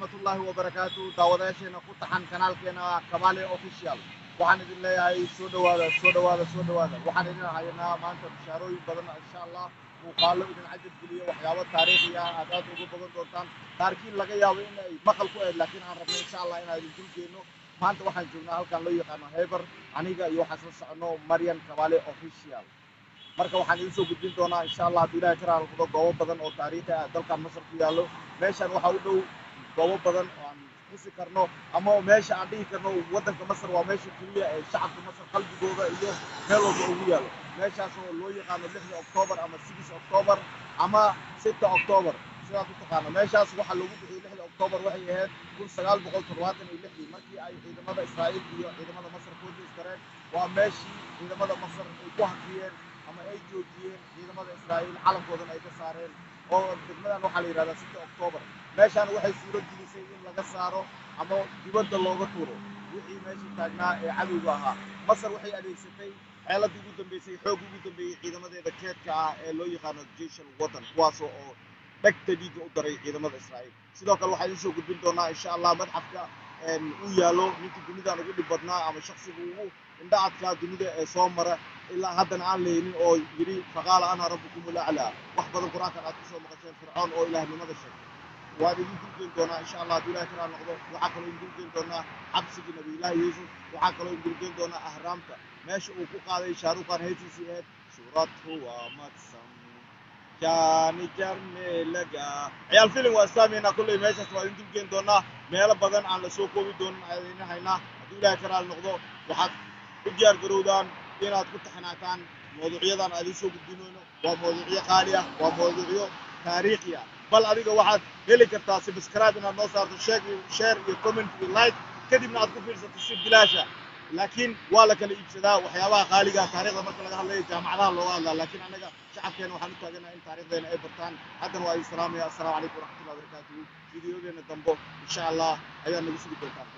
ورحمة الله وبركاته داوداشينا كتحن كنالكينا كمالي اوفيشال waxaan idin leeyahay soo dhawaada waxaan idin haynaa maanta bishaarooyin badan insha Allah muuqaalo idin cajab geliyo waxyaabo taariikhi ah aad ugu badan doontaan qaarkiin laga yaabo in ay maqal ku eed laakiin aan rabno insha Allah inaan idin dulgeeno maanta waxaan joognaa halkan loo yaqaano Heber aniga iyo waxaan soo socono Maryan Kabale official marka waxaan idin soo gudbin doonaa insha Allah haddii Ilaahay ka raali noqdo goobo badan oo taariikhi ah dalka Masar ku yaalo meeshan waxa u dhow goobo badan oo aan xusi karno ama meesha aan dhihi karno wadanka Masar waa meesha kaliya ee shacabka Masar qalbigooda iyo meel walba ugu yaalo meeshaas oo loo yaqaano 6 Oktoobar ama 6 Oktoobar ama 6 Oktoobar sidaad u taqaano meeshaas waxa lagu bixiyay 6 Oktoobar waxay ahayd 1976 markii ay ciidamada Israa'iil iyo ciidamada Masar ku iskareen waa meeshii ciidamada Masar ay ku hakiyeen ama ay joojiyeen ciidamada Israa'iil calankoodan ay ka saareen oo degmadan waxa la yiraahdaa 6 Oktoobar meeshaan waxay suuro gelisay in laga saaro ama dibadda looga tuuro wixii meesha taagnaa ee cadowga ahaa Masar waxay adeegsatay xeeladii ugu dambeysay xoog ugu dambeeyay ciidamadeeda keedka ah ee loo yaqaano Jayshul Watan kuwaas oo dhagta dhiiga u daray ciidamada Israa'iil sidoo kale waxaan soo gudbin doonaa insha Allah madxafka uu yaalo ninkii dunida ugu dhib badnaa ama shakhsiga ugu indhaadka dunida ee soo mara ilaa haddana aan leeynin oo yiri faqala ana rabbukum al-a'la wax badan quraanka aad ku soo maqasheen fircoon oo ilaahnimada sheegay waan idin dulgeyn doonaa insha Allah haddii Ilaahay ka raali noqdo waxaa kaloo idin dulgeyn doonaa xabsigii nabi Ilaahi Yuusuf waxaa kaloo idin dulgeyn doonaa ahraamta meesha uu ku qaaday shaaruqan heesiisii ahayd suuratu waa madsam jaani jarne laga ciyaal filim waa saameyna kulli meeshaas waa idin dulgeyn doonaa meelo badan aan la soo koobi doonin ayayna haynaa haddii Ilaahay ka raali noqdo waxaad u diyaar garowdaan inaad ku taxnaataan mawduucyadan aad soo gudbinayno waa mawduucyo qaali ah waa mawduucyo taariikhi ah bal adiga waxaad heli kartaa subscribe inaad noo saarto share iyo comment iyo like kadibna aad ku fiirsato si bilaash ah laakiin waa la kala iibsadaa waxyaabaha qaaliga ah taariikhda marka laga hadlayo jaamacadaha looga hadlaa laakiin anaga shacabkeena waxaan u taaganahay in taariikhdeena ay bartaan haddana waa idin salaamaya assalaamu calaykum waraxmatullahi wabarakaatuhu fiidiyodeena dambo insha Allah ayaa nagu sugi doontaan